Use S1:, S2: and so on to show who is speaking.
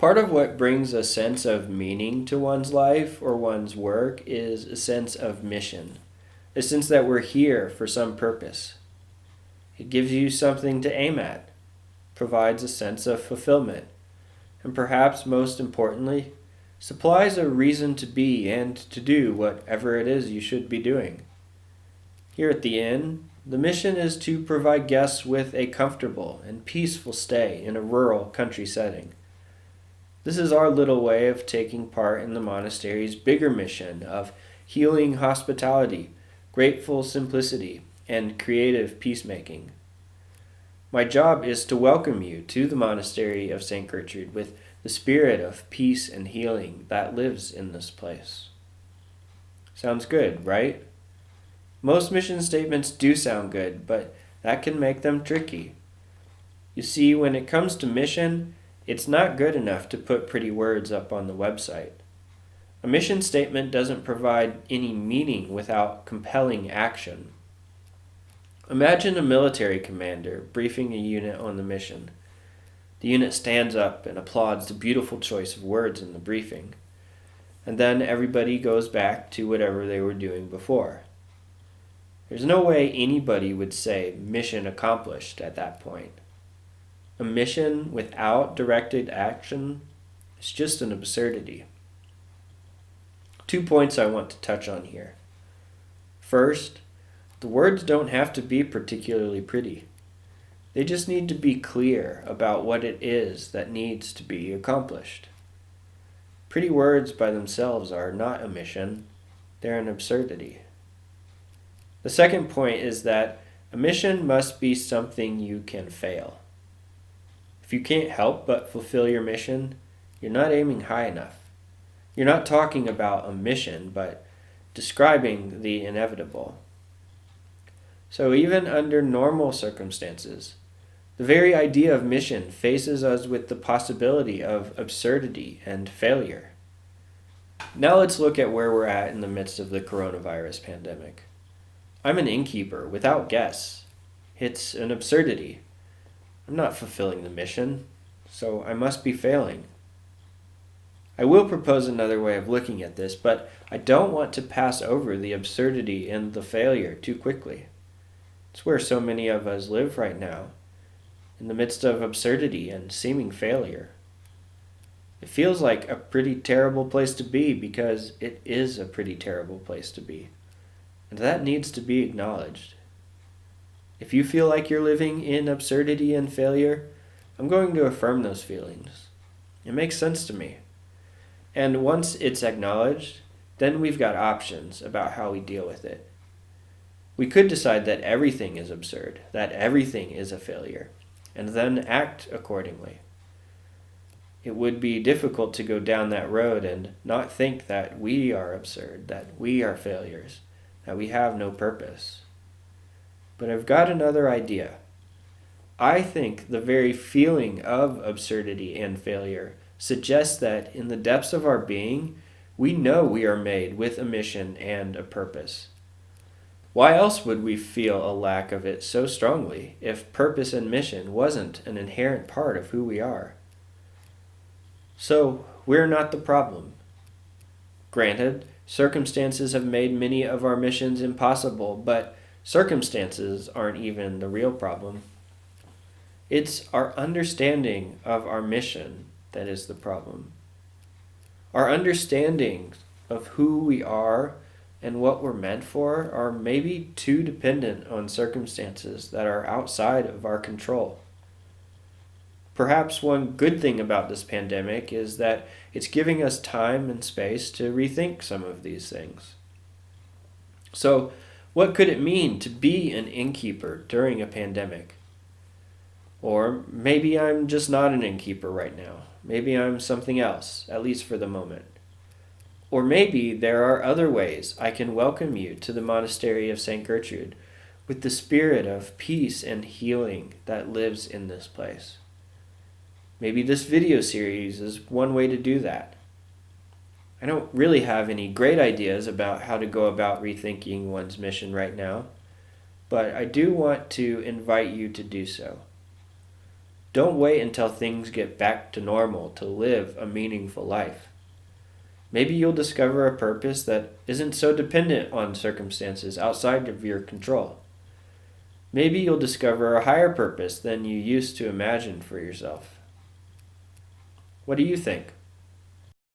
S1: Part of what brings a sense of meaning to one's life or one's work is a sense of mission, a sense that we're here for some purpose. It gives you something to aim at, provides a sense of fulfillment, and perhaps most importantly, supplies a reason to be and to do whatever it is you should be doing. Here at the inn, the mission is to provide guests with a comfortable and peaceful stay in a rural country setting. This is our little way of taking part in the monastery's bigger mission of healing hospitality, grateful simplicity, and creative peacemaking. My job is to welcome you to the monastery of St. Gertrude with the spirit of peace and healing that lives in this place. Sounds good, right? Most mission statements do sound good, but that can make them tricky. You see, when it comes to mission, it's not good enough to put pretty words up on the website. A mission statement doesn't provide any meaning without compelling action. Imagine a military commander briefing a unit on the mission. The unit stands up and applauds the beautiful choice of words in the briefing, and then everybody goes back to whatever they were doing before. There's no way anybody would say mission accomplished at that point. A mission without directed action is just an absurdity. 2 points I want to touch on here. First, the words don't have to be particularly pretty. They just need to be clear about what it is that needs to be accomplished. Pretty words by themselves are not a mission, they're an absurdity. The second point is that a mission must be something you can fail. If you can't help but fulfill your mission, you're not aiming high enough. You're not talking about a mission, but describing the inevitable. So even under normal circumstances, the very idea of mission faces us with the possibility of absurdity and failure. Now let's look at where we're at in the midst of the coronavirus pandemic. I'm an innkeeper without guests. It's an absurdity. I'm not fulfilling the mission, so I must be failing. I will propose another way of looking at this, but I don't want to pass over the absurdity and the failure too quickly. It's where so many of us live right now, in the midst of absurdity and seeming failure. It feels like a pretty terrible place to be because it is a pretty terrible place to be, and that needs to be acknowledged. If you feel like you're living in absurdity and failure, I'm going to affirm those feelings. It makes sense to me. And once it's acknowledged, then we've got options about how we deal with it. We could decide that everything is absurd, that everything is a failure, and then act accordingly. It would be difficult to go down that road and not think that we are absurd, that we are failures, that we have no purpose. But I've got another idea. I think the very feeling of absurdity and failure suggests that in the depths of our being, we know we are made with a mission and a purpose. Why else would we feel a lack of it so strongly if purpose and mission wasn't an inherent part of who we are? So, we're not the problem. Granted, circumstances have made many of our missions impossible, but circumstances aren't even the real problem. It's our understanding of our mission that is the problem. Our understanding of who we are and what we're meant for are maybe too dependent on circumstances that are outside of our control. Perhaps one good thing about this pandemic is that it's giving us time and space to rethink some of these things. So, what could it mean to be an innkeeper during a pandemic? Or maybe I'm just not an innkeeper right now. Maybe I'm something else, at least for the moment. Or maybe there are other ways I can welcome you to the monastery of St. Gertrude with the spirit of peace and healing that lives in this place. Maybe this video series is one way to do that. I don't really have any great ideas about how to go about rethinking one's mission right now, but I do want to invite you to do so. Don't wait until things get back to normal to live a meaningful life. Maybe you'll discover a purpose that isn't so dependent on circumstances outside of your control. Maybe you'll discover a higher purpose than you used to imagine for yourself. What do you think?